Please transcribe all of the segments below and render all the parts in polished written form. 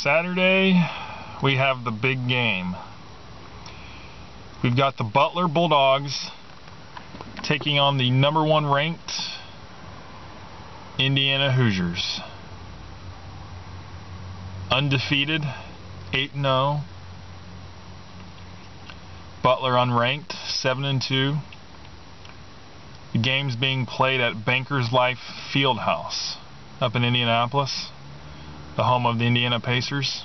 Saturday, we have the big game. We've got the Butler Bulldogs taking on the #1 ranked Indiana Hoosiers. Undefeated, 8-0. Butler unranked, 7-2. The game's being played at Bankers Life Fieldhouse up in Indianapolis, the home of the Indiana Pacers.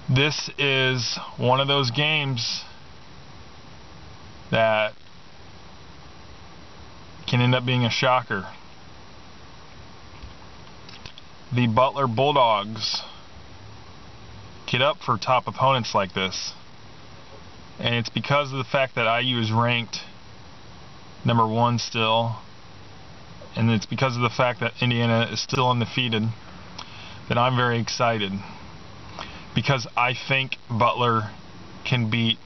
This is one of those games that can end up being a shocker. The Butler Bulldogs get up for top opponents like this, and it's because of the fact that IU is ranked #1 still, and it's because of the fact that Indiana is still undefeated that I'm very excited, because I think Butler can beat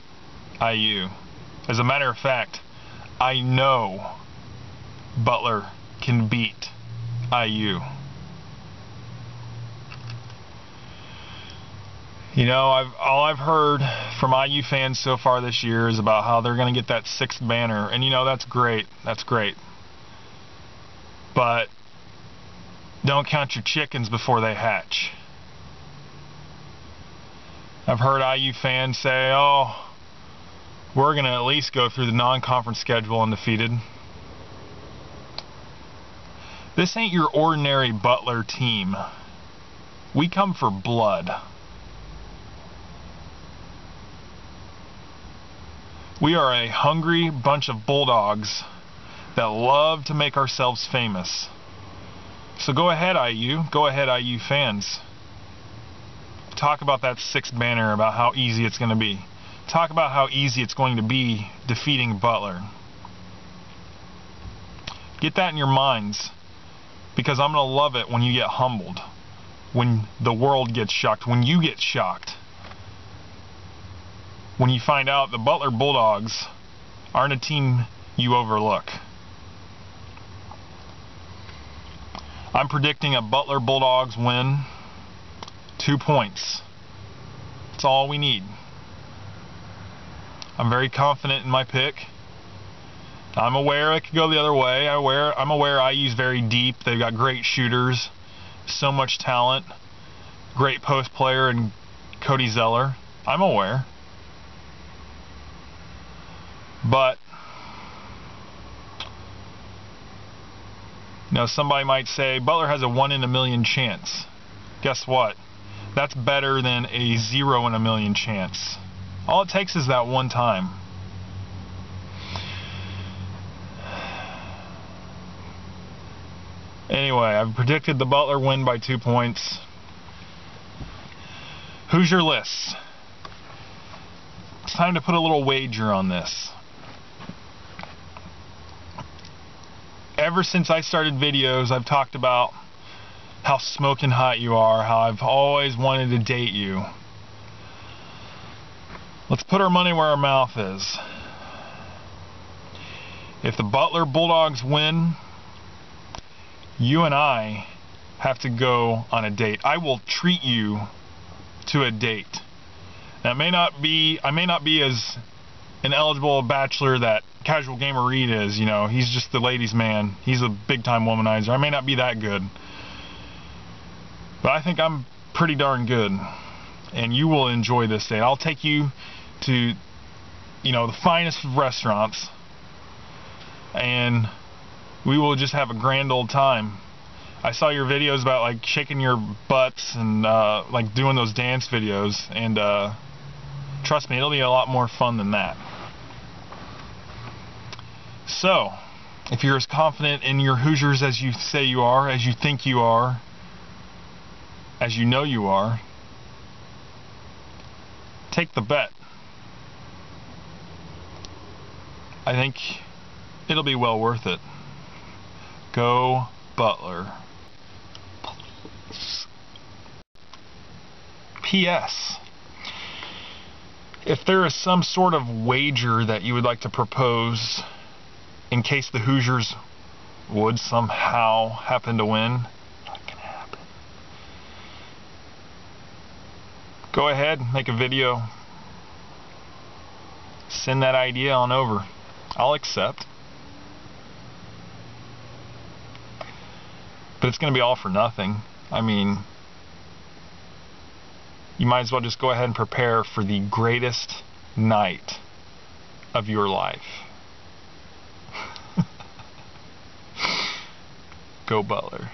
IU. As a matter of fact, I know Butler can beat IU. You know, all I've heard from IU fans so far this year is about how they're going to get that 6th banner, and you know, that's great. That's great. But don't count your chickens before they hatch. I've heard IU fans say, oh, we're going to at least go through the non-conference schedule undefeated. This ain't your ordinary Butler team. We come for blood. We are a hungry bunch of bulldogs that love to make ourselves famous. So go ahead, IU. Go ahead, IU fans. Talk about that 6th banner, about how easy it's going to be. Talk about how easy it's going to be defeating Butler. Get that in your minds, because I'm going to love it when you get humbled, when the world gets shocked, when you get shocked, when you find out the Butler Bulldogs aren't a team you overlook. I'm predicting a Butler Bulldogs win, 2 points. That's all we need. I'm very confident in my pick. I'm aware it could go the other way. I'm aware IU's very deep. They've got great shooters, so much talent, great post player in Cody Zeller. I'm aware. But, you know, somebody might say Butler has a 1 in a million chance. Guess what? That's better than a 0 in a million chance. All it takes is that one time. Anyway, I've predicted the Butler win by 2 points. Hoosier Lyss. It's time to put a little wager on this. Ever since I started videos, I've talked about how smoking hot you are, how I've always wanted to date you. Let's put our money where our mouth is. If the Butler Bulldogs win, you and I have to go on a date. I will treat you to a date. Now, I may not be as an eligible bachelor that Casual Gamer Reed is. You know, he's just the ladies' man. He's a big-time womanizer. I may not be that good, but I think I'm pretty darn good, and you will enjoy this date. I'll take you to, you know, the finest of restaurants, and we will just have a grand old time. I saw your videos about like shaking your butts and like doing those dance videos, and trust me, it'll be a lot more fun than that. So, if you're as confident in your Hoosiers as you say you are, as you think you are, as you know you are, take the bet. I think it'll be well worth it. Go Butler. P.S. If there is some sort of wager that you would like to propose in case the Hoosiers would somehow happen to win, go ahead, make a video, send that idea on over. I'll accept. But it's going to be all for nothing. I mean, you might as well just go ahead and prepare for the greatest night of your life. Go Butler.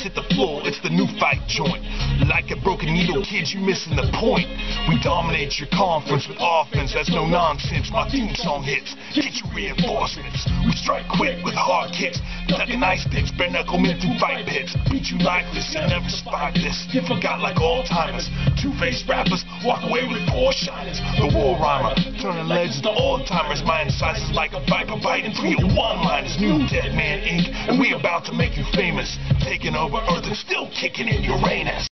Hit the floor, it's the new fight joint. Like a broken needle, kids, you missing the point. We dominate your conference with offense, that's no nonsense. My theme song hits, get your reinforcements. We strike quick with hard kicks, ducking ice sticks, bare knuckle men through fight pits. Beat you lifeless, you never survived this. You forgot like all timers. Two-faced rappers walk away with four shiners. The war rhymer, turning legends to old timers. My incisors like a viper biting through your one-liners. New Dead Man Inc., and we about to make you famous. Taking over Earth and still kicking in Uranus.